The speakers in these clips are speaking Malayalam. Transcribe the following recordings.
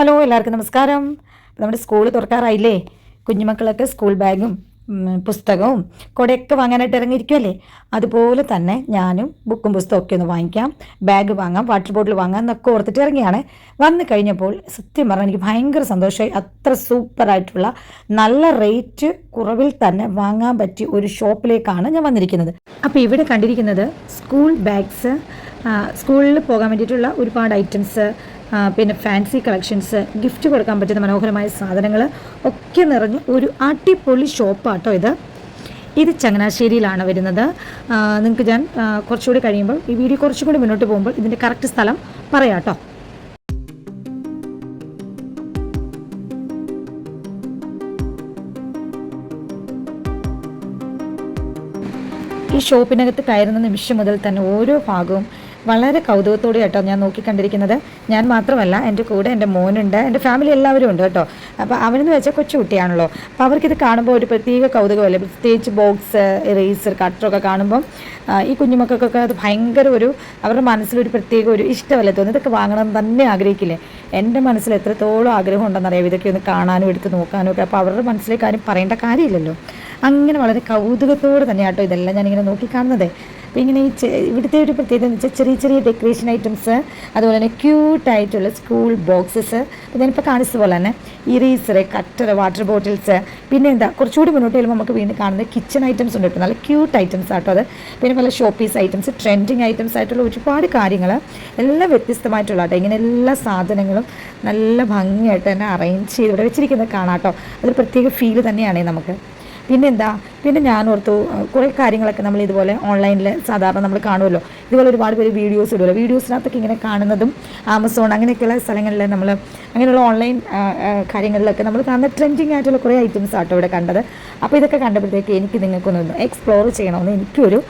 ഹലോ, എല്ലാവർക്കും നമസ്കാരം. നമ്മുടെ സ്കൂൾ തുറക്കാറായില്ലേ? കുഞ്ഞുമക്കളൊക്കെ സ്കൂൾ ബാഗും പുസ്തകവും കുടയൊക്കെ വാങ്ങാനായിട്ട് ഇറങ്ങിയിരിക്കുമല്ലേ? അതുപോലെ തന്നെ ഞാനും ബുക്കും പുസ്തകമൊക്കെ ഒന്ന് വാങ്ങിക്കാം, ബാഗ് വാങ്ങാം, വാട്ടർ ബോട്ടിൽ വാങ്ങാം എന്നൊക്കെ ഓർത്തിട്ട് ഇറങ്ങിയാണ്. വന്നു കഴിഞ്ഞപ്പോൾ സത്യം പറഞ്ഞാൽ എനിക്ക് ഭയങ്കര സന്തോഷമായി. അത്ര സൂപ്പറായിട്ടുള്ള നല്ല റേറ്റ് കുറവിൽ തന്നെ വാങ്ങാൻ പറ്റിയ ഒരു ഷോപ്പിലേക്കാണ് ഞാൻ വന്നിരിക്കുന്നത്. അപ്പോൾ ഇവിടെ കണ്ടിരിക്കുന്നത് സ്കൂൾ ബാഗ്സ്, സ്കൂളിൽ പോകാൻ വേണ്ടിയിട്ടുള്ള ഒരുപാട് ഐറ്റംസ്, പിന്നെ ഫാൻസി കളക്ഷൻസ്, ഗിഫ്റ്റ് കൊടുക്കാൻ പറ്റുന്ന മനോഹരമായ സാധനങ്ങൾ ഒക്കെ നിറഞ്ഞ ഒരു അടിപൊളി ഷോപ്പാട്ടോ ഇത് ചങ്ങനാശ്ശേരിയിലാണ് വരുന്നത്. നിങ്ങൾക്ക് ഞാൻ കുറച്ചുകൂടി കഴിയുമ്പോൾ ഈ വീഡിയോ കുറച്ചും കൂടി മുന്നോട്ട് പോകുമ്പോൾ ഇതിൻ്റെ കറക്റ്റ് സ്ഥലം പറയാട്ടോ. ഈ ഷോപ്പിനകത്ത് കയറുന്ന നിമിഷം മുതൽ തന്നെ ഓരോ ഭാഗവും വളരെ കൗതുകത്തോടെ കേട്ടോ ഞാൻ നോക്കിക്കണ്ടിരിക്കുന്നത്. ഞാൻ മാത്രമല്ല, എൻ്റെ കൂടെ എൻ്റെ മോനുണ്ട്, എൻ്റെ ഫാമിലി എല്ലാവരും ഉണ്ട് കേട്ടോ. അപ്പോൾ അവനെന്ന് വെച്ചാൽ കൊച്ചുകുട്ടിയാണല്ലോ, അപ്പോൾ അവർക്കിത് കാണുമ്പോൾ ഒരു പ്രത്യേക കൗതുകമല്ലേ. പ്രത്യേകിച്ച് ബോക്സ്, ഇറേസർ, കട്ടറൊക്കെ കാണുമ്പം ഈ കുഞ്ഞുമക്കൾക്കൊക്കെ അത് ഭയങ്കര അവരുടെ മനസ്സിലൊരു പ്രത്യേക ഒരു ഇഷ്ടമല്ലേ തോന്നുന്നു. ഇതൊക്കെ വാങ്ങണം തന്നെ ആഗ്രഹിക്കില്ലേ? എൻ്റെ മനസ്സിൽ എത്രത്തോളം ആഗ്രഹം ഉണ്ടെന്നറിയാം ഇതൊക്കെ ഒന്ന് കാണാനും എടുത്ത് നോക്കാനും ഒക്കെ. അപ്പോൾ അവരുടെ മനസ്സിലേക്ക് കാര്യം പറയേണ്ട കാര്യമില്ലല്ലോ. അങ്ങനെ വളരെ കൗതുകത്തോടെ തന്നെയാട്ടോ ഇതെല്ലാം ഞാനിങ്ങനെ നോക്കിക്കാണുന്നത്. അപ്പോൾ ഇങ്ങനെ ഇവിടുത്തെ ഒരു പ്രത്യേകത എന്ന് വെച്ചാൽ ചെറിയ ചെറിയ ഡെക്കറേഷൻ ഐറ്റംസ്, അതുപോലെ തന്നെ ക്യൂട്ടായിട്ടുള്ള സ്കൂൾ ബോക്സസ്, ഞാനിപ്പോൾ കാണിച്ച പോലെ തന്നെ ഇറേസർ, കട്ടർ, വാട്ടർ ബോട്ടിൽസ്, പിന്നെ എന്താ കുറച്ചുകൂടി മുന്നോട്ട് ചെല്ലുമ്പോൾ നമുക്ക് വീണ്ടും കാണുന്നത് കിച്ചൺ ഐറ്റംസ് ഉണ്ട് കേട്ടോ. നല്ല ക്യൂട്ട് ഐറ്റംസ് ആട്ടോ അത്. പിന്നെ പല ഷോപ്പീസ് ഐറ്റംസ്, ട്രെൻഡിങ് ഐറ്റംസ് ആയിട്ടുള്ള ഒരുപാട് കാര്യങ്ങൾ എല്ലാം വ്യത്യസ്തമായിട്ടുള്ള കേട്ടോ. ഇങ്ങനെ എല്ലാ സാധനങ്ങളും നല്ല ഭംഗിയായിട്ട് തന്നെ അറേഞ്ച് ചെയ്ത് ഇവിടെ വെച്ചിരിക്കുന്നത് കാണാം കേട്ടോ. അതൊരു പ്രത്യേക ഫീല് തന്നെയാണ് നമുക്ക്. പിന്നെ ഞാൻ ഓർത്തു കുറേ കാര്യങ്ങളൊക്കെ നമ്മൾ ഇതുപോലെ ഓൺലൈനിൽ സാധാരണ നമ്മൾ കാണുമല്ലോ, ഇതുപോലെ ഒരുപാട് പേര് വീഡിയോസ് ഇടുമല്ലോ. വീഡിയോസിനകത്തൊക്കെ ഇങ്ങനെ കാണുന്നതും ആമസോൺ അങ്ങനെയൊക്കെയുള്ള സ്ഥലങ്ങളിൽ നമ്മൾ അങ്ങനെയുള്ള ഓൺലൈൻ കാര്യങ്ങളിലൊക്കെ നമ്മൾ കാണുന്ന ട്രെൻഡിങ് ആയിട്ടുള്ള കുറേ ഐറ്റംസ് ആട്ടോ ഇവിടെ കണ്ടത്. അപ്പോൾ ഇതൊക്കെ കണ്ടപ്പോഴത്തേക്ക് എനിക്ക് നിങ്ങൾക്കൊന്ന് എക്സ്പ്ലോർ ചെയ്യണമെന്ന് എനിക്കൊരു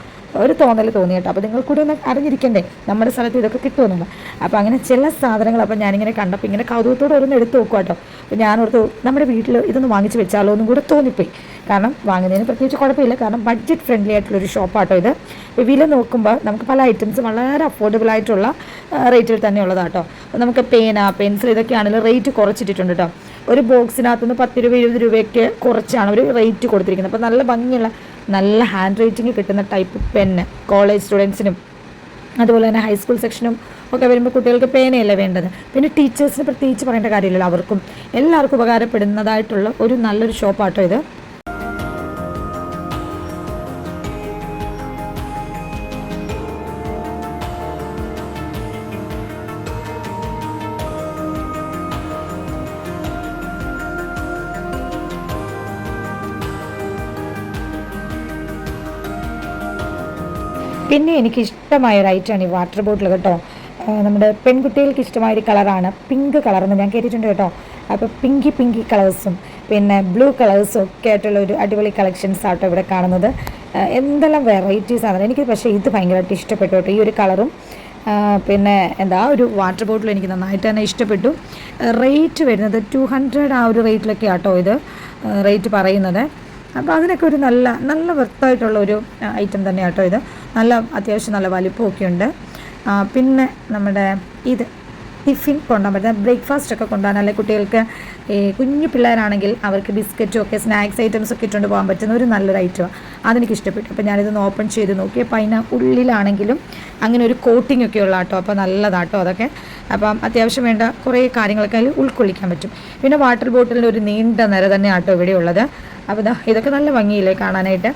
തോന്നൽ തോന്നി കേട്ടോ. അപ്പോൾ നിങ്ങൾ കൂടെ ഒന്ന് അറിഞ്ഞിരിക്കണ്ടേ നമ്മുടെ സ്ഥലത്ത് ഇതൊക്കെ കിട്ടുമെന്നുണ്ട്. അപ്പോൾ അങ്ങനെ ചില സാധനങ്ങൾ അപ്പോൾ ഞാനിങ്ങനെ കണ്ടപ്പോൾ ഇങ്ങനെ കൗതുകത്തോടെ ഓരോന്ന് എടുത്ത് നോക്കുക കേട്ടോ. അപ്പോൾ ഞാനോർത്ത് നമ്മുടെ വീട്ടിൽ ഇതൊന്ന് വാങ്ങിച്ച് വെച്ചാലോ എന്നും കൂടെ തോന്നിപ്പോയി. കാരണം വാങ്ങുന്നതിന് പ്രത്യേകിച്ച് കുഴപ്പമില്ല, കാരണം ബഡ്ജറ്റ് ഫ്രണ്ട്ലി ആയിട്ടുള്ളൊരു ഷോപ്പാട്ടോ ഇത്. വില നോക്കുമ്പോൾ നമുക്ക് പല ഐറ്റംസ് വളരെ അഫോർഡബിൾ ആയിട്ടുള്ള റേറ്റിൽ തന്നെ ഉള്ളതാട്ടോ. നമുക്ക് പേന, പെൻസിൽ ഇതൊക്കെയാണെങ്കിലും റേറ്റ് കുറച്ചിട്ടിട്ടുണ്ട് കേട്ടോ. ഒരു ബോക്സിനകത്തുനിന്ന് 10 രൂപ 20 രൂപയൊക്കെ കുറച്ചാണ് ഒരു റേറ്റ് കൊടുത്തിരിക്കുന്നത്. അപ്പോൾ നല്ല ഭംഗിയുള്ള നല്ല ഹാൻഡ് റൈറ്റിംഗ് കിട്ടുന്ന ടൈപ്പ് പെന്ന് കോളേജ് സ്റ്റുഡൻസിനും അതുപോലെ തന്നെ ഹൈസ്കൂൾ സെക്ഷനും ഒക്കെ വരുമ്പോൾ കുട്ടികൾക്ക് പേനയല്ലേ വേണ്ടത്. പിന്നെ ടീച്ചേഴ്സിന് പ്രത്യേകിച്ച് പറയേണ്ട കാര്യമില്ലല്ലോ, അവർക്കും എല്ലാവർക്കും ഉപകാരപ്പെടുന്നതായിട്ടുള്ള ഒരു നല്ലൊരു ഷോപ്പാട്ടോ ഇത്. പിന്നെ എനിക്ക് ഇഷ്ടമായ ഒരു ഐറ്റമാണ് ഈ വാട്ടർ ബോട്ടിൽ കേട്ടോ. നമ്മുടെ പെൺകുട്ടികൾക്ക് ഇഷ്ടമായൊരു കളറാണ് പിങ്ക് കളറെന്ന് ഞാൻ കേട്ടിട്ടുണ്ട് കേട്ടോ. അപ്പോൾ പിങ്കി കളേഴ്സും പിന്നെ ബ്ലൂ കളേഴ്സും ഒക്കെ ആയിട്ടുള്ള ഒരു അടിപൊളി കളക്ഷൻസ് ആട്ടോ ഇവിടെ കാണുന്നത്. എന്തെല്ലാം വെറൈറ്റീസ് ആണ്. എനിക്ക് പക്ഷേ ഇത് ഭയങ്കരമായിട്ട് ഇഷ്ടപ്പെട്ടു കേട്ടോ, ഈ ഒരു കളറും. പിന്നെ ഒരു വാട്ടർ ബോട്ടിൽ എനിക്ക് നന്നായിട്ട് തന്നെ ഇഷ്ടപ്പെട്ടു. റേറ്റ് വരുന്നത് 200 ആ ഒരു റേറ്റിലൊക്കെ ആട്ടോ ഇത് റേറ്റ് പറയുന്നത്. അപ്പോൾ അതിനൊക്കെ ഒരു നല്ല വർത്തായിട്ടുള്ള ഒരു ഐറ്റം തന്നെ ആട്ടോ ഇത്. അത്യാവശ്യം നല്ല വലിപ്പമൊക്കെ ഉണ്ട്. പിന്നെ നമ്മുടെ ഇത് ടിഫിൻ കൊണ്ടുപോകാൻ പറ്റുന്ന ബ്രേക്ക്ഫാസ്റ്റൊക്കെ കൊണ്ടുപോകാൻ, അല്ലെങ്കിൽ കുട്ടികൾക്ക് കുഞ്ഞു പിള്ളേരാണെങ്കിൽ അവർക്ക് ബിസ്ക്കറ്റും ഒക്കെ സ്നാക്സ് ഐറ്റംസൊക്കെ ഇട്ടുകൊണ്ട് പോകാൻ പറ്റുന്ന ഒരു നല്ലൊരു ഐറ്റമാണ്. അതെനിക്ക് ഇഷ്ടപ്പെട്ടു. അപ്പോൾ ഞാനിതൊന്ന് ഓപ്പൺ ചെയ്ത് നോക്കി. അപ്പോൾ അതിന് ഉള്ളിലാണെങ്കിലും അങ്ങനെ ഒരു കോട്ടിംഗ് ഒക്കെ ഉള്ള ആട്ടോ. അപ്പോൾ നല്ലതാട്ടോ അതൊക്കെ. അപ്പം അത്യാവശ്യം വേണ്ട കുറേ കാര്യങ്ങളൊക്കെ അതിൽ ഉൾക്കൊള്ളിക്കാൻ പറ്റും. പിന്നെ വാട്ടർ ബോട്ടിലിൻ്റെ ഒരു നീണ്ട നിര തന്നെ ആട്ടോ ഇവിടെ ഉള്ളത്. അപ്പോൾ ഇതൊക്കെ നല്ല ഭംഗിയില്ലേ കാണാനായിട്ട്.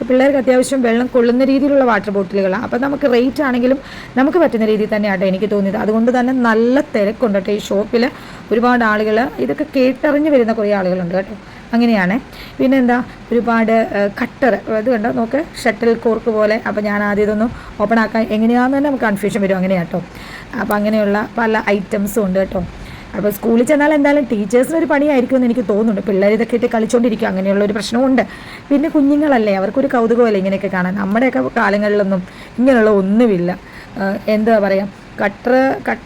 പിള്ളേർക്ക് അത്യാവശ്യം വെള്ളം കൊള്ളുന്ന രീതിയിലുള്ള വാട്ടർ ബോട്ടിലുകളാണ്. അപ്പോൾ നമുക്ക് റേറ്റ് ആണെങ്കിലും നമുക്ക് പറ്റുന്ന രീതിയിൽ തന്നെയാട്ടോ എനിക്ക് തോന്നിയത്. അതുകൊണ്ട് തന്നെ നല്ല തിരക്കുണ്ട് കേട്ടോ ഈ ഷോപ്പിൽ. ഒരുപാട് ആളുകൾ ഇതൊക്കെ കേട്ടറിഞ്ഞ് വരുന്ന കുറേ ആളുകളുണ്ട് കേട്ടോ. അങ്ങനെയാണ്. പിന്നെ ഒരുപാട് കട്ടർ അത് കണ്ടോ നോക്ക്, ഷട്ടിൽ കോർക്ക് പോലെ. അപ്പോൾ ഞാൻ ആദ്യം ഇതൊന്ന് ഓപ്പൺ ആക്കാൻ എങ്ങനെയാണെന്ന് തന്നെ നമുക്ക് കൺഫ്യൂഷൻ വരും. അങ്ങനെയാണ് കേട്ടോ. അപ്പോൾ അങ്ങനെയുള്ള പല ഐറ്റംസും ഉണ്ട് കേട്ടോ. അപ്പോൾ സ്കൂളിൽ ചെന്നാൽ എന്തായാലും ടീച്ചേഴ്സിനൊരു പണിയായിരിക്കുമെന്ന് എനിക്ക് തോന്നുന്നുണ്ട്. പിള്ളേർ ഇതൊക്കെ ഇട്ട് കളിച്ചുകൊണ്ടിരിക്കുക, അങ്ങനെയുള്ളൊരു പ്രശ്നമുണ്ട്. പിന്നെ കുഞ്ഞുങ്ങളല്ലേ, അവർക്കൊരു കൗതുകമല്ലേ ഇങ്ങനെയൊക്കെ കാണാൻ. നമ്മുടെയൊക്കെ കാലങ്ങളിലൊന്നും ഇങ്ങനെയുള്ള ഒന്നുമില്ല. എന്താ പറയുക, കട്ടർ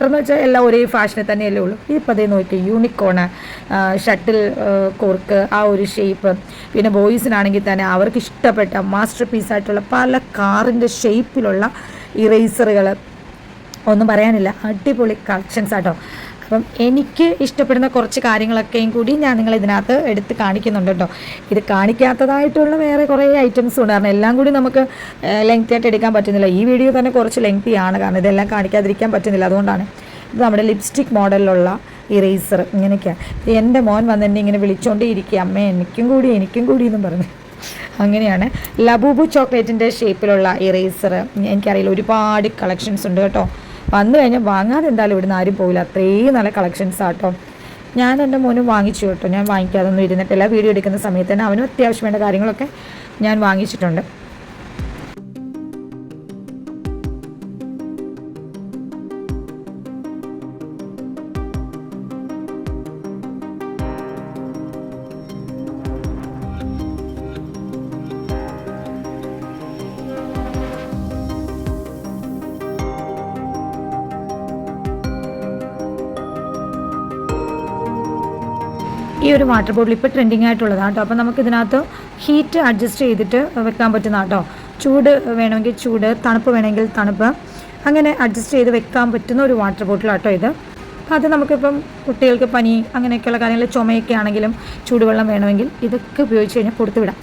എന്ന് വെച്ചാൽ എല്ലാം ഒരേ ഫാഷനിൽ തന്നെയല്ലേ ഉള്ളൂ. ഇതിപ്പോൾ അതേ നോക്കി യൂണിക്കോണ്, ഷട്ടിൽ കോർക്ക്, ആ ഒരു ഷേപ്പ്. പിന്നെ ബോയ്സിനാണെങ്കിൽ തന്നെ അവർക്ക് ഇഷ്ടപ്പെട്ട മാസ്റ്റർ പീസായിട്ടുള്ള പല കാറിൻ്റെ ഷേപ്പിലുള്ള ഇറേസറുകൾ, ഒന്നും പറയാനില്ല, അടിപൊളി കളക്ഷൻസ് ആട്ടോ. അപ്പം എനിക്ക് ഇഷ്ടപ്പെടുന്ന കുറച്ച് കാര്യങ്ങളൊക്കെയും കൂടി ഞാൻ നിങ്ങളിതിനകത്ത് എടുത്ത് കാണിക്കുന്നുണ്ട് കേട്ടോ. ഇത് കാണിക്കാത്തതായിട്ടുള്ള വേറെ കുറേ ഐറ്റംസ് ഉണ്ട്. കാരണം എല്ലാം കൂടി നമുക്ക് ലെങ്തി ആയിട്ട് എടുക്കാൻ പറ്റുന്നില്ല. ഈ വീഡിയോ തന്നെ കുറച്ച് ലെങ്തി ആണ്, കാരണം ഇതെല്ലാം കാണിക്കാതിരിക്കാൻ പറ്റുന്നില്ല. അതുകൊണ്ടാണ്. ഇത് നമ്മുടെ ലിപ്സ്റ്റിക് മോഡലിലുള്ള ഇറേസർ ഇങ്ങനെയൊക്കെയാണ്. എൻ്റെ മോൻ വന്നെന്നെ ഇങ്ങനെ വിളിച്ചുകൊണ്ടേ ഇരിക്കുക, അമ്മേ എനിക്കും കൂടി എന്നും പറഞ്ഞു. അങ്ങനെയാണ്. ലബൂബു ചോക്ലേറ്റിൻ്റെ ഷേപ്പിലുള്ള ഇറേസർ. എനിക്കറിയില്ല, ഒരുപാട് കളക്ഷൻസ് ഉണ്ട് കേട്ടോ. വന്നു കഴിഞ്ഞാൽ വാങ്ങാതെ എന്തായാലും ഇവിടുന്ന് ആരും പോകില്ല, അത്രയും നല്ല കളക്ഷൻസാണ് കേട്ടോ. ഞാൻ എൻ്റെ മോനും വാങ്ങിച്ചു കേട്ടോ. ഞാൻ വാങ്ങിക്കാതൊന്നും ഇരുന്നിട്ടില്ല. വീഡിയോ എടുക്കുന്ന സമയത്ത് തന്നെ അവനും അത്യാവശ്യം വേണ്ട കാര്യങ്ങളൊക്കെ ഞാൻ വാങ്ങിച്ചിട്ടുണ്ട്. ഈ ഒരു വാട്ടർ ബോട്ടിൽ ഇപ്പോൾ ട്രെൻഡിങ് ആയിട്ടുള്ളതാണ് കേട്ടോ. അപ്പോൾ നമുക്കിതിനകത്ത് ഹീറ്റ് അഡ്ജസ്റ്റ് ചെയ്തിട്ട് വെക്കാൻ പറ്റുന്ന കേട്ടോ. ചൂട് വേണമെങ്കിൽ ചൂട്, തണുപ്പ് വേണമെങ്കിൽ തണുപ്പ്, അങ്ങനെ അഡ്ജസ്റ്റ് ചെയ്ത് വെക്കാൻ പറ്റുന്ന ഒരു വാട്ടർ ബോട്ടിലാട്ടോ ഇത്. അത് നമുക്കിപ്പം കുട്ടികൾക്ക് പനി അങ്ങനെയൊക്കെയുള്ള കാര്യങ്ങൾ, ചുമയൊക്കെ ആണെങ്കിലും ചൂടുവെള്ളം വേണമെങ്കിൽ ഇതൊക്കെ ഉപയോഗിച്ച് കഴിഞ്ഞാൽ കൊടുത്തു വിടാം.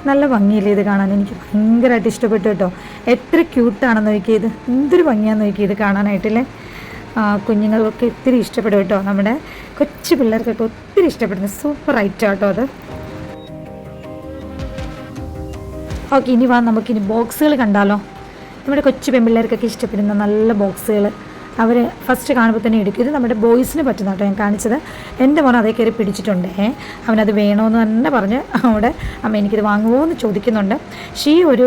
നല്ല ഭംഗിയില്ലേ ഇത് കാണാൻ? എനിക്ക് ഭയങ്കരമായിട്ട് ഇഷ്ടപ്പെട്ടു കേട്ടോ. എത്ര ക്യൂട്ടാണെന്ന് നോക്കിയത്, എന്തൊരു ഭംഗിയാണെന്ന് നോക്കിയത് കാണാനായിട്ടില്ലേ. കുഞ്ഞുങ്ങൾക്കൊക്കെ ഒത്തിരി ഇഷ്ടപ്പെടും കേട്ടോ. നമ്മുടെ കൊച്ചു പിള്ളേർക്കൊക്കെ ഒത്തിരി ഇഷ്ടപ്പെടുന്ന സൂപ്പർ ഐറ്റം കേട്ടോ അത്. ഓക്കെ, ഇനി നമുക്കിനി ബോക്സുകൾ കണ്ടാലോ. നമ്മുടെ കൊച്ചു പെൺപിള്ളേർക്കൊക്കെ ഇഷ്ടപ്പെടുന്ന നല്ല ബോക്സുകൾ അവർ ഫസ്റ്റ് കാണുമ്പോൾ തന്നെ എടുക്കും. ഇത് നമ്മുടെ ബോയ്സിന് പറ്റുന്ന കേട്ടോ ഞാൻ കാണിച്ചത്. എൻ്റെ മോൻ അതേ കയറി പിടിച്ചിട്ടുണ്ട്. അവനത് വേണമെന്ന് തന്നെ പറഞ്ഞ് അവിടെ അമ്മ എനിക്കിത് വാങ്ങുമോ എന്ന് ചോദിക്കുന്നുണ്ട്. പക്ഷേ ഈ ഒരു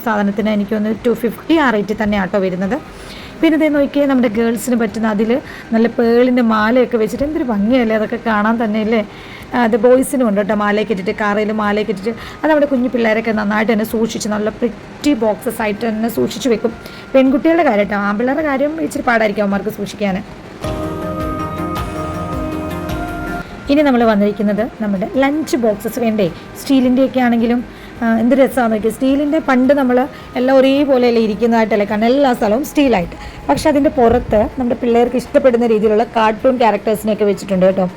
സാധനത്തിന് എനിക്കൊന്ന് 250 ആ റേറ്റിൽ തന്നെ ആട്ടോ വരുന്നത്. പിന്നെ ഇതേ നോക്കിയാൽ നമ്മുടെ ഗേൾസിന് പറ്റുന്ന അതിൽ നല്ല പേളിൻ്റെ മാലയൊക്കെ വെച്ചിട്ട് എന്തൊരു ഭംഗിയല്ലേ അതൊക്കെ കാണാൻ തന്നെ അല്ലേ. അത് ബോയ്സിനും ഉണ്ട് കേട്ടോ, മാലയൊക്കെ ഇട്ടിട്ട്, കാറയിൽ മാലയൊക്കെ ഇട്ടിട്ട്. അത് നമ്മുടെ കുഞ്ഞു പിള്ളേരൊക്കെ നന്നായിട്ട് തന്നെ സൂക്ഷിച്ച് നല്ല പ്രിറ്റി ബോക്സസ് ആയിട്ട് തന്നെ സൂക്ഷിച്ച് വെക്കും. പെൺകുട്ടികളുടെ കാര്യം കേട്ടോ, ആൺപിള്ളേരുടെ കാര്യം ഇച്ചിരി പാടായിരിക്കും അവന്മാർക്ക് സൂക്ഷിക്കാൻ. ഇനി നമ്മൾ വന്നിരിക്കുന്നത് നമ്മുടെ ലഞ്ച് ബോക്സസ് വേണ്ടേ, സ്റ്റീലിൻ്റെയൊക്കെ ആണെങ്കിലും എന്ത് രസമാണെന്ന് നോക്കിയാൽ. സ്റ്റീലിൻ്റെ പണ്ട് നമ്മൾ എല്ലാം ഒരേപോലെയല്ലേ ഇരിക്കുന്നതായിട്ടല്ലേ കാരണം എല്ലാ സ്ഥലവും സ്റ്റീലായിട്ട്. പക്ഷെ അതിൻ്റെ പുറത്ത് നമ്മുടെ പിള്ളേർക്ക് ഇഷ്ടപ്പെടുന്ന രീതിയിലുള്ള കാർട്ടൂൺ ക്യാരക്ടേഴ്സിനെയൊക്കെ വെച്ചിട്ടുണ്ട് കേട്ടോ.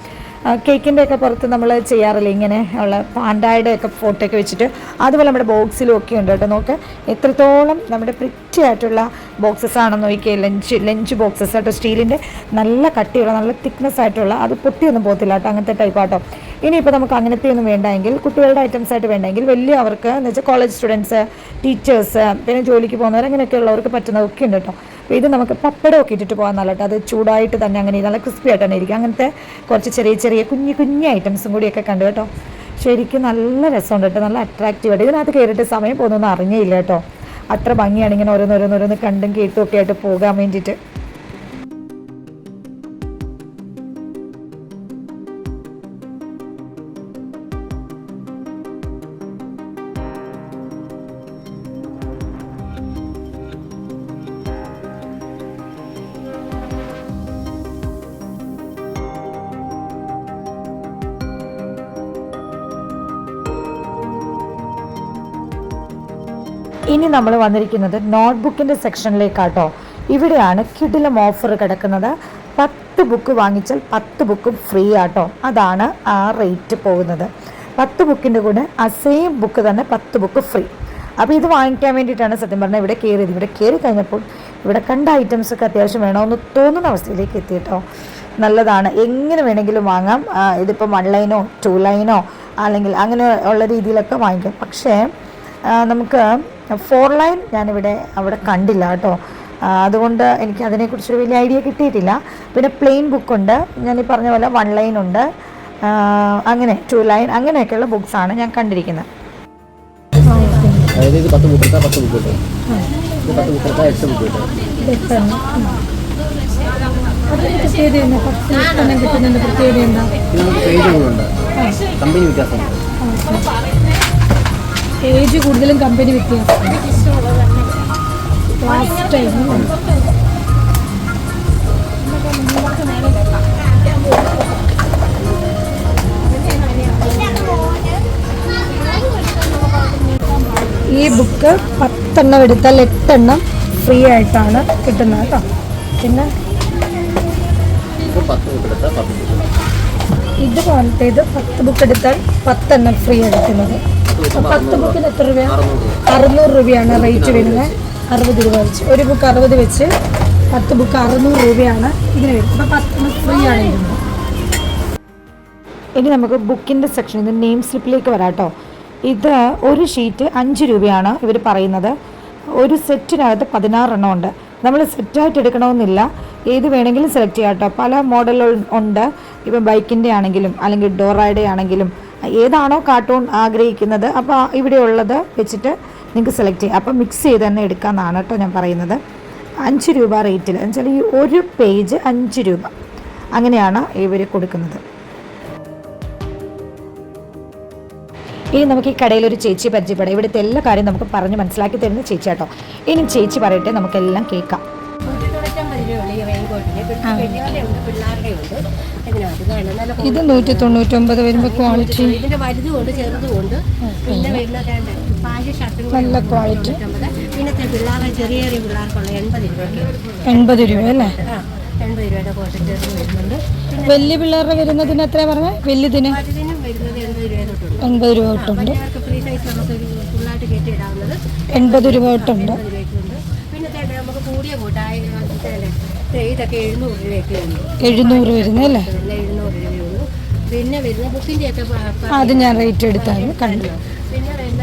കേക്കിൻ്റെ ഒക്കെ പുറത്ത് നമ്മൾ ചെയ്യാറില്ല ഇങ്ങനെ ഉള്ള പാൻഡായുടെ ഒക്കെ ഫോട്ടോ ഒക്കെ വെച്ചിട്ട്, അതുപോലെ നമ്മുടെ ബോക്സിലും ഒക്കെ ഉണ്ട് കേട്ടോ. നോക്ക് എത്രത്തോളം നമ്മുടെ പ്രിറ്റി ആയിട്ടുള്ള ബോക്സസ് ആണെന്ന് നോക്കിയാൽ. ലഞ്ച് ബോക്സസ് കേട്ടോ, സ്റ്റീലിൻ്റെ നല്ല കട്ടിയുള്ള നല്ല തിക്നെസ് ആയിട്ടുള്ള, അത് പൊട്ടിയൊന്നും പോകത്തില്ല കേട്ടോ, അങ്ങനത്തെ ടൈപ്പ് ആട്ടോ. ഇനിയിപ്പോൾ നമുക്ക് അങ്ങനത്തെ ഒന്നും വേണ്ടെങ്കിൽ, കുട്ടികളുടെ ഐറ്റംസ് ആയിട്ട് വേണ്ടെങ്കിൽ, വലിയ അവർക്ക് എന്ന് വെച്ചാൽ കോളേജ് സ്റ്റുഡൻസ്, ടീച്ചേഴ്സ്, പിന്നെ ജോലിക്ക് പോകുന്നവർ അങ്ങനെയൊക്കെ ഉള്ളവർക്ക് പറ്റുന്നതൊക്കെ ഉണ്ട് കേട്ടോ. അപ്പോൾ ഇത് നമുക്ക് പപ്പടമൊക്കെ ഇട്ടിട്ട് പോകാൻ നല്ല കേട്ടോ. അത് ചൂടായിട്ട് തന്നെ അങ്ങനെ നല്ല ക്രിസ്പി ആയിട്ട് തന്നെ ഇരിക്കും. അങ്ങനത്തെ കുറച്ച് ചെറിയ ചെറിയ കുഞ്ഞു ഐറ്റംസും കൂടിയൊക്കെ കണ്ടു കേട്ടോ. ശരിക്കും നല്ല രസമുണ്ട് കേട്ടോ, നല്ല അട്രാക്റ്റീവായിട്ട്. ഇതിനകത്ത് കയറിയിട്ട് സമയം പോകുന്നൊന്നും അറിഞ്ഞില്ല കേട്ടോ. അത്ര ഭംഗിയാണ് ഇങ്ങനെ ഓരോന്നോരോന്നോരോന്ന് കണ്ടും കേട്ടും ഒക്കെ ആയിട്ട് പോകാൻ വേണ്ടിയിട്ട്. ഇനി നമ്മൾ വന്നിരിക്കുന്നത് നോട്ട്ബുക്കിൻ്റെ സെക്ഷനിലേക്കാട്ടോ. ഇവിടെയാണ് കിടിലം ഓഫർ കിടക്കുന്നത്. 10 ബുക്ക് വാങ്ങിച്ചാൽ 10 ബുക്കും ഫ്രീ ആട്ടോ. അതാണ് ആ റേറ്റ് പോകുന്നത്. 10 ബുക്കിൻ്റെ കൂടെ ആ സെയിം ബുക്ക് തന്നെ 10 ബുക്ക് ഫ്രീ. അപ്പോൾ ഇത് വാങ്ങിക്കാൻ വേണ്ടിയിട്ടാണ് സത്യം പറഞ്ഞാൽ ഇവിടെ കയറിയത്. ഇവിടെ കയറി കഴിഞ്ഞപ്പോൾ ഇവിടെ കണ്ട ഐറ്റംസൊക്കെ അത്യാവശ്യം വേണമെന്ന് തോന്നുന്ന അവസ്ഥയിലേക്ക് എത്തി കേട്ടോ. നല്ലതാണ്, എങ്ങനെ വേണമെങ്കിലും വാങ്ങാം. ഇതിപ്പോൾ 1 ലൈനോ 2 ലൈനോ അല്ലെങ്കിൽ അങ്ങനെ ഉള്ള രീതിയിലൊക്കെ വാങ്ങിക്കാം. പക്ഷേ നമുക്ക് 4 ലൈൻ അവിടെ കണ്ടില്ല കേട്ടോ. അതുകൊണ്ട് എനിക്ക് അതിനെക്കുറിച്ചൊരു വലിയ ഐഡിയ കിട്ടിയിട്ടില്ല. പിന്നെ പ്ലെയിൻ ബുക്കുണ്ട്, ഞാൻ ഈ പറഞ്ഞ പോലെ 1 ലൈൻ ഉണ്ട്, അങ്ങനെ 2 ലൈൻ അങ്ങനെയൊക്കെയുള്ള ബുക്സാണ് ഞാൻ കണ്ടിരിക്കുന്നത്. അതായത് ഇത് 10 ബുക്ക് എടുത്താൽ 10 ബുക്ക് കിട്ടും. ഇത് 10 ബുക്ക് എടുത്താൽ 8 ബുക്ക് കിട്ടും. ഇത് നമുക്ക് പേജുകളുണ്ട്, കമ്പനി വ്യത്യാസമുണ്ട്. ഏജ് കൂടുതലും കമ്പനി വ്യത്യാസം ലാസ്റ്റ് ടൈം ഈ ബുക്ക് 10 എണ്ണം എടുത്താൽ 8 എണ്ണം ഫ്രീ ആയിട്ടാണ് കിട്ടുന്നത് കേട്ടോ. പിന്നെ ഇതുപോലത്തേത് 10 ബുക്ക് എടുത്താൽ 10 എണ്ണം ഫ്രീ എടുക്കുന്നത്. 10 ബുക്കിന് എത്ര രൂപ? 600 രൂപയാണ് റേറ്റ് വരുന്നത്. 60 രൂപ വെച്ച് ഒരു ബുക്ക് 60 വെച്ച് 10 ബുക്ക് 600 രൂപയാണ് ഇതിന് വരുന്നത്. അപ്പോൾ 10 ഫ്രീ ആണ് ഇരുന്നത്. ഇനി നമുക്ക് ബുക്കിൻ്റെ സെക്ഷനിൽ നിന്ന് നെയിം സ്ലിപ്പിലേക്ക് വരാം കേട്ടോ. ഇത് ഒരു ഷീറ്റ് 5 രൂപയാണ് ഇവർ പറയുന്നത്. ഒരു സെറ്റിനകത്ത് 16 എണ്ണം ഉണ്ട്. നമ്മൾ സെറ്റായിട്ട് എടുക്കണമെന്നില്ല, ഏത് വേണമെങ്കിലും സെലക്ട് ചെയ്യാം കേട്ടോ. പല മോഡലുകൾ ഉണ്ട്. ഇപ്പം ബൈക്കിൻ്റെ ആണെങ്കിലും അല്ലെങ്കിൽ ഡോറയുടെ ആണെങ്കിലും ഏതാണോ കാർട്ടൂൺ ആഗ്രഹിക്കുന്നത് അപ്പോൾ ഇവിടെ ഉള്ളത് വെച്ചിട്ട് നിങ്ങൾക്ക് സെലക്ട് ചെയ്യാം. അപ്പോൾ മിക്സ് ചെയ്ത് തന്നെ എടുക്കാമെന്നാണ് കേട്ടോ ഞാൻ പറയുന്നത്. 5 രൂപ റേറ്റിൽ എന്നുവെച്ചാൽ ഈ ഒരു പേജ് 5 രൂപ അങ്ങനെയാണ് ഇവർ കൊടുക്കുന്നത്. ഇനി നമുക്ക് ഈ കടയിലൊരു ചേച്ചി പരിചയപ്പെടാം. ഇവിടുത്തെ എല്ലാ കാര്യം നമുക്ക് പറഞ്ഞ് മനസ്സിലാക്കി തരുന്ന ചേച്ചി കേട്ടോ. ഇനി ചേച്ചി പറയട്ടെ, നമുക്കെല്ലാം കേൾക്കാം. ഇത് 199 വരുമ്പോൾ ക്വാളിറ്റി നല്ല ക്വാളിറ്റി. 80 രൂപ അല്ലേ? 80 രൂപയുടെ കോട്ടൺ വരുന്നുണ്ട്. വലിയ പിള്ളേരുടെ വരുന്നതിന് എത്രയാണ് പറഞ്ഞത്? വലുതിന് 80 രൂപ തൊട്ടുണ്ട്. 80 രൂപ തൊട്ടുണ്ട്. പിന്നെ നമുക്ക് കൂടിയ കൂട്ടായി ഇതൊക്കെ 700 രൂപയൊക്കെ ഉള്ളൂ. 700 വരുന്നല്ലേ? 700 രൂപയുള്ളൂ. പിന്നെ വരുന്ന ബുക്കിൻ്റെ ഒക്കെ അത് ഞാൻ റേറ്റ് എടുത്താലും കണ്ടു. പിന്നെ വരുന്ന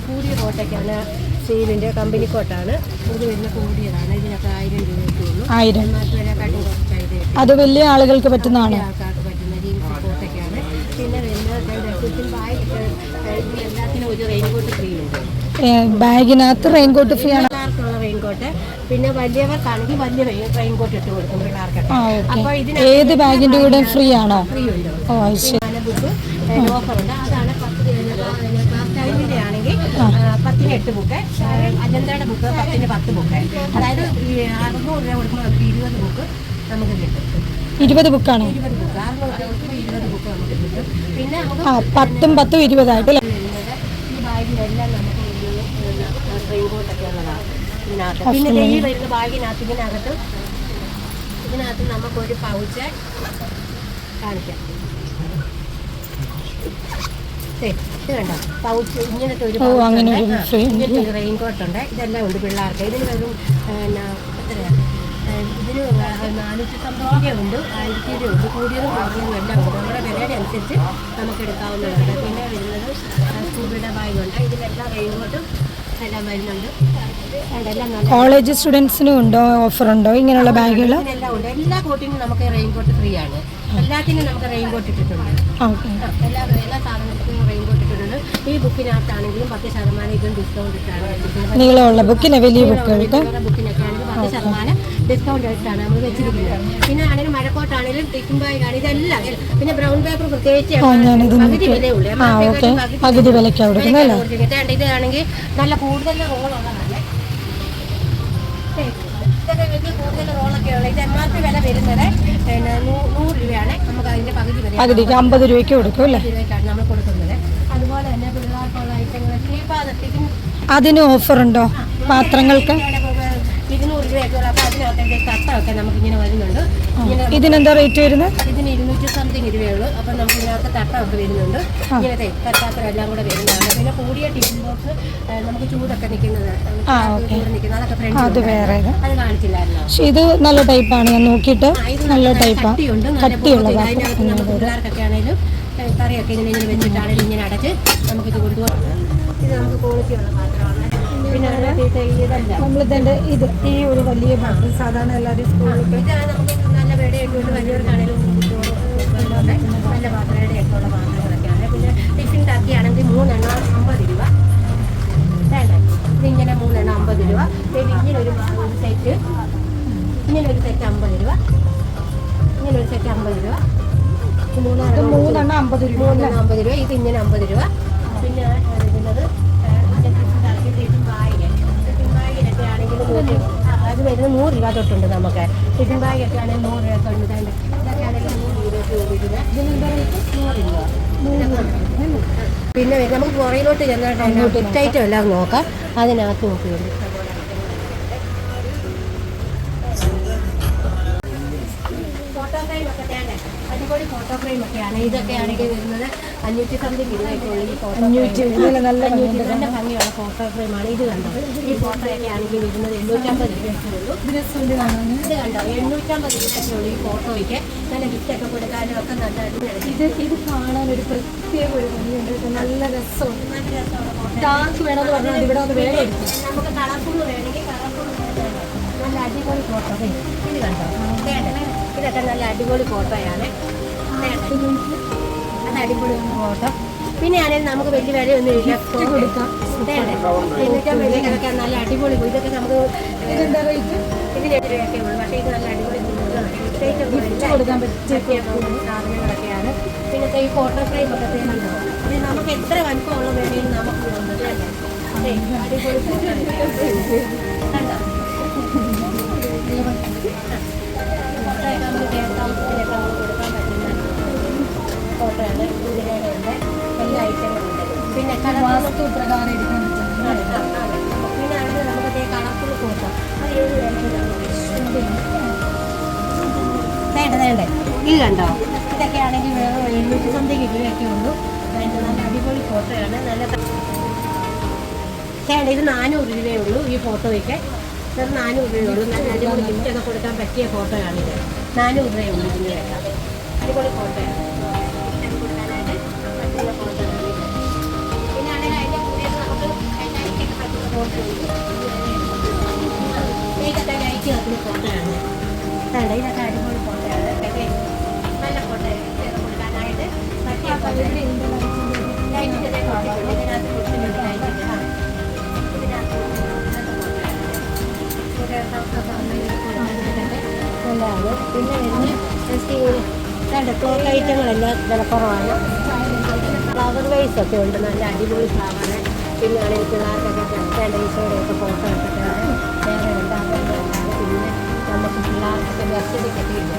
കൂടിയ കോട്ടയ്ക്കാണ് സീലിൻ്റെ കമ്പനി കോട്ടാണ്. ഇത് വരുന്ന കൂടിയതാണ്. ഇതിനൊക്കെ 1000 രൂപയൊക്കെ ഉള്ളൂ. 1000. മറ്റൊരാക്കാട്ടും കുറച്ചായിട്ട് അത് വലിയ ആളുകൾക്ക് പറ്റുന്നതാണ്. ആൾക്കാർക്ക് പറ്റുന്ന ജീൻസ് കോട്ടൊക്കെയാണ്. പിന്നെ എല്ലാത്തിനും ഒരു റെയിൻകോട്ട് ഫ്രീ ഉണ്ട്. ബാഗിനകത്ത് റെയിൻകോട്ട് ഫ്രീ ആണ്. പിള്ളേർക്കുള്ള റെയിൻകോട്ട്. പിന്നെ വലിയവർക്കാണെങ്കിൽ വലിയ റെയിൻകോട്ട് ഇട്ട് കൊടുക്കും പിള്ളേർക്കൊക്കെ. അപ്പോൾ ഇതിന് ഏത് ബാഗിന്റെ കൂടെ ഫ്രീ ആണോ? ഫ്രീ ഉണ്ട്. ഓ ശരി. ബുക്ക് ഓഫറുണ്ട്. അതാണ് 10 ടൈമിൻ്റെ ആണെങ്കിൽ 10-ന് 8 ബുക്ക്. അജന്തയുടെ ബുക്ക് 10-ന് 10 ബുക്ക്. അതായത് 600 രൂപ കൊടുക്കുമ്പോൾ നമുക്ക് 20 ബുക്ക് നമുക്ക് കിട്ടും. 20 ബുക്കാണോ? 20 ബുക്ക് 600 രൂപ കൊടുക്കുമ്പോൾ 20 ബുക്ക് നമുക്ക് കിട്ടും. പിന്നെ നമുക്ക് 10-ഉം 10-ഉം 20 ആയിട്ടല്ലേ? ഈ ബാഗിനെല്ലാം നമുക്ക് റെയിൻകോട്ടൊക്കെ ഉള്ളതാണ് ഇതിനകത്ത്. പിന്നെ ഈ വരുന്ന ബാഗിനകത്ത് ഇതിനകത്ത് നമുക്കൊരു പൗച്ച് കാണിക്കാം. ഇത് കണ്ടോ പൗച്ച് ഇങ്ങനത്തെ ഒരു റെയിൻകോട്ട് ഉണ്ട്. ഇതെല്ലാം ഉണ്ട് പിള്ളേർക്ക്. ഇതിന് വെറും എത്രയാണ്? ഇതിന് 450 ഉണ്ട്, 1000 ഉണ്ട്. കൂടിയതും കുറഞ്ഞതും എല്ലാം ഉണ്ട്. നമ്മുടെ വിലയുടെ അനുസരിച്ച് നമുക്ക് എടുക്കാവുന്നതാണ്. പിന്നെ വരുന്നത് സ്കൂബിയുടെ ബാഗുണ്ട്. ഇതിലെല്ലാം റെയിൻകോട്ടും എല്ലാം വരുന്നുണ്ട്. കോളേജ് സ്റ്റുഡൻസിനും ഉണ്ടോ ഓഫർ ഉണ്ടോ ഇങ്ങനെയുള്ള ബാഗുകൾ? എല്ലാം ഉണ്ട്. എല്ലാ കോട്ടിനും നമുക്ക് റെയിൻകോട്ട് ഫ്രീ ആണ്. എല്ലാത്തിനും നമുക്ക് റെയിൻകോട്ട് ഇട്ടിട്ടുണ്ട്. എല്ലാ സാധനത്തിനും റെയിൻകോട്ട് ഇട്ടിട്ടുണ്ട്. ഈ ബുക്കിനകത്താണെങ്കിലും 10% ഇതും ഡിസ്കൗണ്ട് ഇട്ടാണ്. നീളമുള്ള ബുക്കിന് വലിയ ബുക്കുകൾക്ക് ബുക്കിനൊക്കെ ആണെങ്കിൽ 10% ഡിസ്കൗണ്ട് ആയിട്ടാണ് നമ്മൾ വെച്ചിരിക്കുന്നത്. പിന്നെ ആണെങ്കിലും മഴക്കോട്ടാണെങ്കിലും ടിഫിൻ ബാഗാണ് ഇതെല്ലാം. പിന്നെ ബ്രൗൺ പേപ്പർ പ്രത്യേകിച്ച് പകുതി വിലയുള്ളൂ. പകുതി വിലയ്ക്ക് കൊടുക്കുന്നല്ലേ? ഇതാണെങ്കിൽ നല്ല കൂടുതൽ റോളുള്ളതാണ്. ഇതൊക്കെ വലിയ കൂടുതൽ റോളൊക്കെ ഉള്ളത്. ഇത് MRP വില വരുന്നത് 100 രൂപയാണ്. നമുക്ക് അതിൻ്റെ പകുതി വില 50 രൂപയ്ക്ക് കൊടുക്കും അല്ലേ? 50 രൂപയ്ക്കാണ് നമ്മൾ കൊടുക്കുന്നത്. അതുപോലെ തന്നെ പിള്ളേർക്കുള്ള ഐറ്റങ്ങൾ അതിന് ഓഫർ ഉണ്ടോ? പാത്രങ്ങൾക്ക് 200 രൂപയൊക്കെ ഉള്ളൂ. അപ്പോൾ അതിനകത്തേക്ക് തട്ടമൊക്കെ നമുക്കിങ്ങനെ വരുന്നുണ്ട്. ഇതിനെന്താ റേറ്റ് വരുന്നത്? ഇതിന് 200 സംതിങ് രൂപയുള്ളൂ. അപ്പം നമുക്ക് ഇതിനകത്ത് തട്ടമൊക്കെ വരുന്നുണ്ട്. ഇങ്ങനത്തെ തട്ടാത്തരെല്ലാം കൂടെ വരുന്നതാണ്. പിന്നെ കൂടിയ ടിഫിൻ ബോക്സ് നമുക്ക് ചൂടൊക്കെ നിൽക്കുന്നത് അതൊക്കെ ഫ്രണ്ട് അത് വേറെ അത് കാണിച്ചില്ലായിരുന്നോ? ഇത് നല്ല ടൈപ്പാണ്, ഞാൻ നോക്കിയിട്ട് നല്ല ടൈപ്പാണ്. കട്ടിയുള്ള അതിനകത്ത് നമുക്ക് പിള്ളേർക്കൊക്കെ ആണെങ്കിലും കറിയൊക്കെ ഇങ്ങനെ വെച്ചിട്ടാണെങ്കിലും ഇങ്ങനെ അടച്ച് നമുക്കിത് കൊണ്ടുപോകാം. ഇത് നമുക്ക് ക്വാളിറ്റിയുള്ള പാത്രമാണ്. പിന്നെ നമ്മളിതിൻ്റെ ഇത് ഈ ഒരു വലിയ പാത്രം സാധാരണ എല്ലാവരും സ്കൂളിലൊക്കെ ഇതാണ് നമുക്ക് നല്ല വിലയൊക്കെ ഉണ്ട്. വലിയവർക്കാണെങ്കിലും നല്ല പാത്രയുടെ ഒക്കെ ഉള്ള പാത്രങ്ങളൊക്കെയാണ്. പിന്നെ ടിഫിൻ ടർക്കിയാണെങ്കിൽ 3 എണ്ണം 50 രൂപ. വേണ്ട ഇതിങ്ങനെ 3 എണ്ണം 50 രൂപ. പിന്നെ ഇങ്ങനൊരു സെറ്റ് 50 രൂപ. ഇങ്ങനൊരു സെറ്റ് 50 രൂപ. 3 എണ്ണം 50 രൂപ. ഇത് ഇങ്ങനെ 50 രൂപ. പിന്നെ വരുന്നത് ടിഫിൻ ബാഗിലൊക്കെ ആണെങ്കിലും അത് വരുന്നത് 100 രൂപ തൊട്ടുണ്ട് നമുക്ക്. ടിഫിൻ ബാഗൊക്കെ ആണെങ്കിൽ 100 രൂപ ഉണ്ട്. ഇതൊക്കെ ആണെങ്കിൽ 100 രൂപ ഉപയോഗിക്കുന്നത്. ഇതിനെന്താ റേറ്റ്? 100 രൂപ. പിന്നെ നമുക്ക് പുറയിലോട്ട് ചെന്നിട്ട് പെറ്റ് ഐറ്റം എല്ലാം നോക്കാം. അതിനകത്ത് നോക്കിയുണ്ട് ഫോട്ടോ ഫ്രെയിമൊക്കെ തേണ്ടേ അടിപൊളി ഫോട്ടോ ഫ്രെയിമൊക്കെയാണ്. ഇതൊക്കെ ആണെങ്കിൽ വരുന്നത് 500 സംതിങ് രൂപയ്ക്കുള്ള ഈ ഫോട്ടോ നല്ല ഭംഗിയുള്ള ഫോട്ടോ ഫ്രെയിമാണ്. ഇത് കണ്ടോ, ഈ ഫോട്ടോയൊക്കെ ആണെങ്കിൽ വരുന്നത് 850 രൂപയൊക്കെ ഉള്ളൂ. ഇത് കണ്ടോ 850 രൂപയൊക്കെ ഉള്ളൂ ഈ ഫോട്ടോയ്ക്ക്. നല്ല ഗിഫ്റ്റൊക്കെ കൊടുക്കാനും ഒക്കെ നല്ല അടിപൊളി. ഇത് കാണാൻ ഒരു പ്രത്യേക ഒരു ഭംഗിയുണ്ട്. നല്ല രസമാണ്. നല്ല രസമാണ് ഫോട്ടോ. ഡാർക്ക് വേണമെന്ന് പറഞ്ഞാൽ ഇവിടെ ഒന്ന് വേണം. നമുക്ക് കളർഫുൾ വേണമെങ്കിൽ കളർഫുൾ നല്ല അടിപൊളി ഫോട്ടോ. ഇത് കണ്ടോ, ഇതൊക്കെ നല്ല അടിപൊളി ഫോട്ടോയാണ്. അത് അടിപൊളി ഫോട്ടോ. പിന്നെ ആണെങ്കിൽ നമുക്ക് വലിയ വിലയൊന്നും ഇല്ല, കൊടുക്കാം. 250 രൂപയൊക്കെ നല്ല അടിപൊളി. ഇതൊക്കെ നമുക്ക് ഇതിന് 8 രൂപയൊക്കെ ഉള്ളൂ. പക്ഷേ ഇത് നല്ല അടിപൊളി കൊടുക്കാൻ പറ്റിയ സാധനങ്ങളൊക്കെയാണ്. പിന്നെ ഈ ഫോട്ടോ ഫ്രെയിം ഒക്കെ തരുന്നുണ്ടോ, ഇത് നമുക്ക് എത്ര വലുപ്പമുള്ള വേണമെങ്കിലും നമുക്ക് ഉണ്ട് അല്ലേ. അടിപൊളി ഫോട്ടോ കണ്ടോ. ഫോട്ടോയൊക്കെ നമുക്ക് കേരളത്തിലൊക്കെ നമുക്ക് കൊടുക്കാൻ പറ്റുന്ന ഫോട്ടോയാണ്. കുതിരയുടെ ഉണ്ട്, എല്ലാ ഐറ്റങ്ങളുണ്ട്. പിന്നെ വാസ്തു പ്രകാരം എടുക്കാൻ പറ്റും. പിന്നെ ആണെങ്കിൽ നമുക്ക് കളർഫുൾ ഫോട്ടോ അത് 7 വേണ്ടേ. ഇത് കണ്ടോ, ഇതൊക്കെ ആണെങ്കിൽ വേറെ 700 സംതിങ് രൂപയൊക്കെ ഉള്ളൂ. നല്ല അടിപൊളി ഫോട്ടോയാണ്. നല്ല ഇത് 400 രൂപയേ ഉള്ളൂ ഈ ഫോട്ടോയ്ക്ക്. 400 രൂപയേ ഉള്ളൂ. നല്ല അടിപൊളി ഗിഫ്റ്റൊക്കെ കൊടുക്കാൻ പറ്റിയ ഫോട്ടോയാണിത്. 400 രൂപയേ ഉള്ളൂ ഇതിന് വേണ്ട. അടിപൊളി ഫോട്ടോയാണ്. കൊടുക്കാനായിട്ട് പറ്റുന്ന ഫോട്ടോയാണ്. പിന്നെ ആണെങ്കിൽ അതിൻ്റെ കൂടെ നമുക്ക് ലൈറ്റൊക്കെ പറ്റുന്ന ഫോട്ടോ ഉണ്ട്. ഇതൊക്കെ ലൈറ്റ് വെക്കുന്ന ഫോട്ടോയാണ്. ഇതൊക്കെ അടിപൊളി ഫോട്ടോയാണ്. നല്ല ഫോട്ടോയാണ് കൊടുക്കാനായിട്ട് പറ്റിയ ഫോട്ടോ. ലൈറ്റിൻ്റെ കൊടുത്തിട്ടുണ്ട്. ഇതിനകത്ത് കൊടുത്തിട്ടുണ്ട് ലൈറ്റിൻ്റെ. ഇതിനകത്ത് നല്ലതാണ്. പിന്നെ വരുന്ന ക്ലോക്ക് ഐറ്റങ്ങളെല്ലാം വിലക്കുറവാണ്. ഫ്ലവർ വൈസ് ഒക്കെ ഉണ്ട്. നല്ല അടിപൊളി ഫ്ലവറ്. പിന്നെ ആണെങ്കിൽ പിള്ളേർക്കൊക്കെ ഈശോയുടെയൊക്കെ ഫോട്ടോ എടുത്തിട്ടാണ്. വേറെ ഉണ്ടാകുന്നതാണ്. പിന്നെ നമുക്ക് പിള്ളേർക്കൊക്കെ ബർത്ത്ഡേക്കൊക്കെ ഇല്ല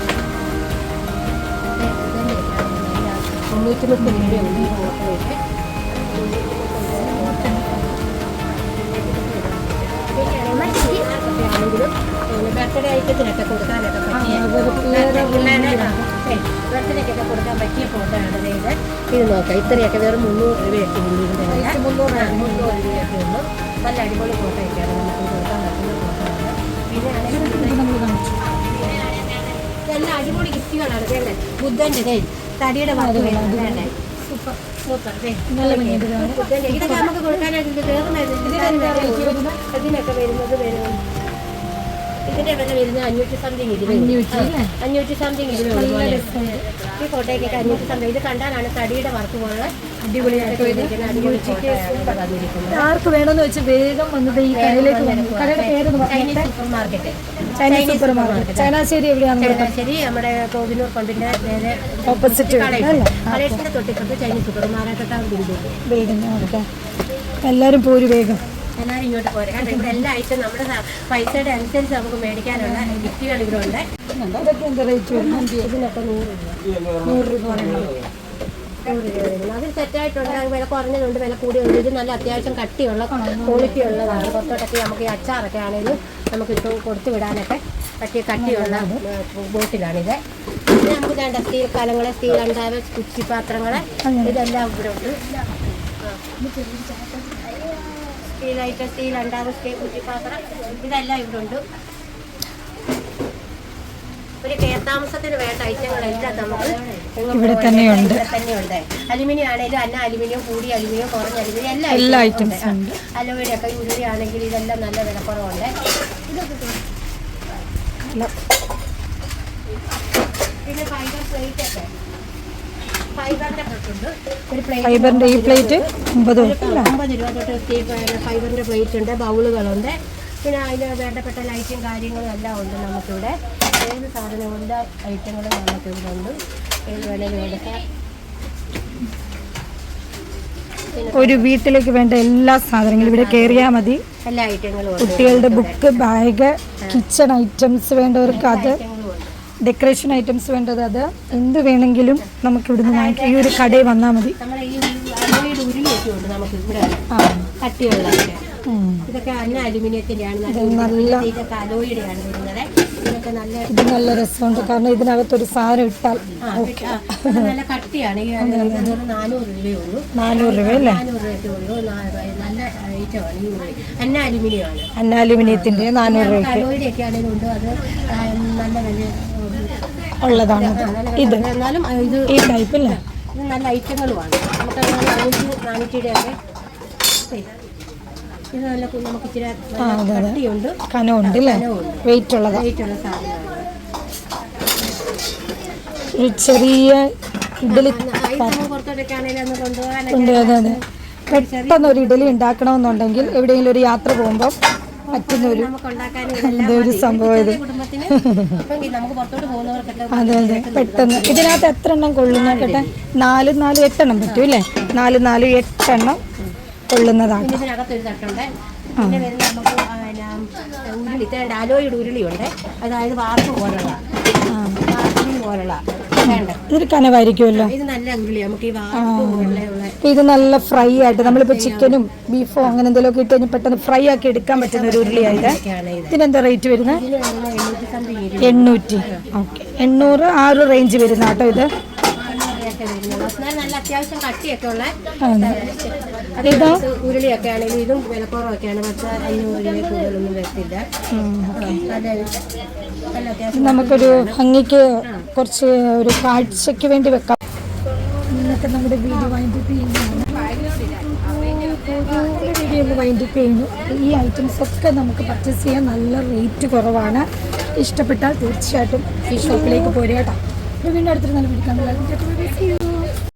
330 രൂപയുണ്ട് ഈ ഫോട്ടോയ്ക്ക്. ആണെങ്കിലും ബർത്ത്ഡേ ഐറ്റത്തിനൊക്കെ കൊടുക്കാനൊക്കെ പറ്റിയ ബർത്ത്ഡേക്കൊക്കെ കൊടുക്കാൻ പറ്റിയ ഫോട്ടോയാണ് ഇത്. ഇത് നോക്കാം. ഇത്രയൊക്കെ വെറും 300 രൂപയൊക്കെ ഉള്ളൂ. ഇതിൻ്റെ 300 രൂപയൊക്കെ ഉള്ളൂ. നല്ല അടിപൊളി ഫോട്ടോയൊക്കെയാണ് നമുക്ക് കൊടുക്കാൻ പറ്റുന്ന ഫോട്ടോയാണ്. പിന്നെ നല്ല അടിപൊളി ഗിഫ്റ്റുകളാണ്. അല്ലേ ബുദ്ധൻ്റെ തടിയുടെ വർക്ക് വരുന്നത് സൂപ്പർ സൂപ്പർ. ഇതൊക്കെ നമുക്ക് കൊടുക്കാനായിട്ട് ഇതിനൊക്കെ വരുന്നത് ഇതിന്റെ വില വരുന്നത് 500 സംതിങ് 500 സംതിങ് ഈ ഫോട്ടോയ്ക്കൊക്കെ 500 സംതിങ്. ഇത് കണ്ടാലാണ് തടിയുടെ വർക്ക് പോലെ അടിപൊളിയായിട്ട് ആർക്ക് വേണമെന്ന് വെച്ചാൽ വേഗം വന്നത് ഈ കടയിലേക്ക് ചൈനീസ് സൂപ്പർ മാർക്കറ്റ്. ചങ്ങനാശ്ശേരി എവിടെയാണ്? ചങ്ങനാശ്ശേരി നമ്മുടെ കോവിനൂർ പമ്പിന്റെ നേരെ ഓപ്പോസിറ്റ് കളേഴ്സിന്റെ തൊട്ടിപ്പുറത്ത് ചൈനീസ് സൂപ്പർ മാർക്കറ്റ് ബിൽഡിംഗ്. എല്ലാവരും പോര് വേഗം. എല്ലാവരും ഇങ്ങോട്ട് പോരെ. കാരണം ഇവിടെ എല്ലാ ഐറ്റം നമ്മുടെ പൈസയുടെ അനുസരിച്ച് നമുക്ക് മേടിക്കാനുള്ള ഗിഫ്റ്റുകൾ ഇവിടെ ഉണ്ട്. ഇതൊക്കെ എന്താ റേറ്റ് വരുന്നത്? ഇതിനൊക്കെ 100 രൂപ പറയുന്നത്. 100 രൂപ വരുന്നത്. അതിൽ തെറ്റായിട്ടുണ്ട്. വില കുറഞ്ഞതുണ്ട്, വില കൂടിയുണ്ട്. ഇത് നല്ല അത്യാവശ്യം കട്ടിയുള്ള ക്വാളിറ്റി ഉള്ളതാണ്. പുറത്തോട്ടൊക്കെ നമുക്ക് ഈ അച്ചാറൊക്കെ ആണെങ്കിലും നമുക്ക് ഇട്ട് കൊടുത്തു വിടാനൊക്കെ പറ്റിയ കട്ടിയുള്ള ബോട്ടിലാണിത്. പിന്നെ നമുക്ക് വേണ്ട സ്റ്റീൽ കലങ്ങൾ, സ്റ്റീൽ അണ്ടാവ്, കുച്ചിപ്പാത്രങ്ങൾ ഇതെല്ലാം ഇവിടെ ഉണ്ട്. സ്റ്റീൽ ഐറ്റം, സ്റ്റീൽ അണ്ടാവ്, സ്റ്റീൽ കുറ്റിപ്പാത്രം ഇതെല്ലാം ഇവിടെ ഉണ്ട്. ഒരു കയർത്താമസത്തിന് വേണ്ട ഐറ്റങ്ങളെല്ലാം നമുക്ക് ഇവിടെ തന്നെയുണ്ട്. അലുമിനിയം ആണെങ്കിലും അലുമിനിയം, കൂടിയ അലുമിനിയം, കുറഞ്ഞ അലുമിനിയം എല്ലാ ഐറ്റംസും ഉണ്ട്. അലോയുടെ ഒക്കെ ഉരുളി ആണെങ്കിൽ ഇതെല്ലാം നല്ല വിലക്കുറവുണ്ട്. പിന്നെ ഫൈബർ പ്ലേറ്റ് ഒക്കെ ഫൈബറിന്റെ ഈ പ്ലേറ്റ് 50 രൂപ തൊട്ട് ഫൈബറിന്റെ പ്ലേറ്റ് ഉണ്ട്, ബൗളുകളുണ്ട്. പിന്നെ അതിന് വേണ്ടപ്പെട്ട ലൈറ്റും കാര്യങ്ങളും എല്ലാം ഉണ്ട് നമുക്കിവിടെ. ഏത് സാധനവും എല്ലാ ഐറ്റങ്ങളും നമുക്കിവിടെ ഉണ്ട്. ഏത് വേണേലും എടുക്കാം. ഒരു വീട്ടിലേക്ക് വേണ്ട എല്ലാ സാധനങ്ങളും ഇവിടെ കയറിയാൽ മതി. എല്ലാ ഐറ്റങ്ങളും ഉണ്ട്. കുട്ടികളുടെ ബുക്ക്, ബാഗ്, കിച്ചൺ ഐറ്റംസ് വേണ്ടവർക്ക് അത്, ഡെക്കറേഷൻ ഐറ്റംസ് വേണ്ടത് അത്, എന്ത് വേണമെങ്കിലും നമുക്ക് ഇവിടുന്ന് വാങ്ങിക്കാം. ഈ ഒരു കടയിൽ വന്നാൽ മതി. നമ്മുടെ ഈ അലോയുടെ ഉരുളിയൊക്കെ ഉണ്ട് നമുക്ക് ഇവിടെ കട്ടിയുള്ളതൊക്കെ. ഇതൊക്കെ അലുമിനിയത്തിൻ്റെയാണ്, നല്ല അലോയുടെയാണ് വരുന്നത്. ഇതൊക്കെ ഇത് നല്ല രസമുണ്ട്, കാരണം ഇതിനകത്തൊരു സാധനം ഇട്ടാൽ നല്ല കട്ടിയാണ്. ഈ 400 രൂപയേ ഉള്ളൂ. 400 രൂപ അല്ലേ? 400 രൂപയ്ക്ക് ഉള്ളൂ. നല്ല ഐറ്റമാണ് ഈ ഉരുളി. അലുമിനിയമാണ്. അലുമിനിയത്തിന്റെ 400 രൂപയ്ക്ക്. അലോയുടെയൊക്കെ ആണെങ്കിലും ഉണ്ട്, അത് നല്ല വില ഉള്ളതാണ്. ഇത് എന്നാലും ഇത് ഈ ടൈപ്പ് അല്ലേ? ഇത് നല്ല ഐറ്റങ്ങളുമാണ്. നമുക്ക് 400 ഒക്കെ. ഇത് നല്ല നമുക്ക് ഇച്ചിരി കട്ടിയുണ്ട്, കനമുണ്ട് അല്ലേ? വെയിറ്റ് ഉള്ളതാണ്. വെയിറ്റുള്ള സാധനമാണ്. ഒരു ചെറിയ ഇഡലി പുറത്തോട്ടൊക്കെ ആണെങ്കിലും ഒന്ന് കൊണ്ടുപോകാൻ. അതെ, പെട്ടെന്ന് ഒരു ഇഡലി ഉണ്ടാക്കണമെന്നുണ്ടെങ്കിൽ എവിടെയെങ്കിലും ഒരു യാത്ര പോകുമ്പോൾ പറ്റുന്ന ഒരു സംഭവം ഇത്. അതെ, പെട്ടെന്ന്. ഇതിനകത്ത് എത്ര എണ്ണം കൊള്ളും നോക്കട്ടെ? 4 8 എണ്ണം പറ്റും അല്ലേ? 4 8 എണ്ണം കൊള്ളുന്നതാണ്. ഇതിനകത്തൊരു തട്ടുണ്ട്. പിന്നെ വരുന്ന നമുക്ക് ഉരുളി, അലോയുടെ ഉരുളിയുണ്ട്. അതായത് വാർപ്പ് പോലുള്ള ഇതൊരു കനവായിരിക്കുമല്ലോ. ഇത് നല്ല ഉരുളി. നമുക്ക് ഈ വാർപ്പ് പോലുള്ള ഇത് നല്ല ഫ്രൈ ആയിട്ട് നമ്മളിപ്പോ ചിക്കനും ബീഫോ അങ്ങനെ എന്തെങ്കിലുമൊക്കെ ഇട്ട് കഴിഞ്ഞാൽ പെട്ടെന്ന് ഫ്രൈ ആക്കി എടുക്കാൻ പറ്റുന്ന ഒരു ഉരുളിയായത്. ഇതിനെന്താ റേറ്റ് വരുന്നത്? 800. ഓക്കെ, 800 ആ ഒരു റേഞ്ച് വരുന്ന കേട്ടോ. ഇത് നല്ല അത്യാവശ്യം കട്ടിയൊക്കെ ഉള്ള ഇതോ ഉരുളിയൊക്കെ ആണെങ്കിലും ഇതും വിലക്കുറവൊക്കെയാണ്. 500 രൂപ കൂടുതലൊന്നും വരത്തില്ല. നമുക്കൊരു ഭംഗിക്ക് കുറച്ച് ഒരു കാഴ്ചയ്ക്ക് വേണ്ടി വെക്കാം. ഇന്നത്തെ നമ്മുടെ വീഡിയോ വൈൻഡപ്പ് ചെയ്യുന്നു. ഈ ഐറ്റംസ് ഒക്കെ നമുക്ക് പർച്ചേസ് ചെയ്യാൻ നല്ല റേറ്റ് കുറവാണ്. ഇഷ്ടപ്പെട്ടാൽ തീർച്ചയായിട്ടും ഈ ഷോപ്പിലേക്ക് പോരുക കേട്ടോ. വീണ്ടും അടുത്തൊരു നല്ല വീഡിയോ കാണുക.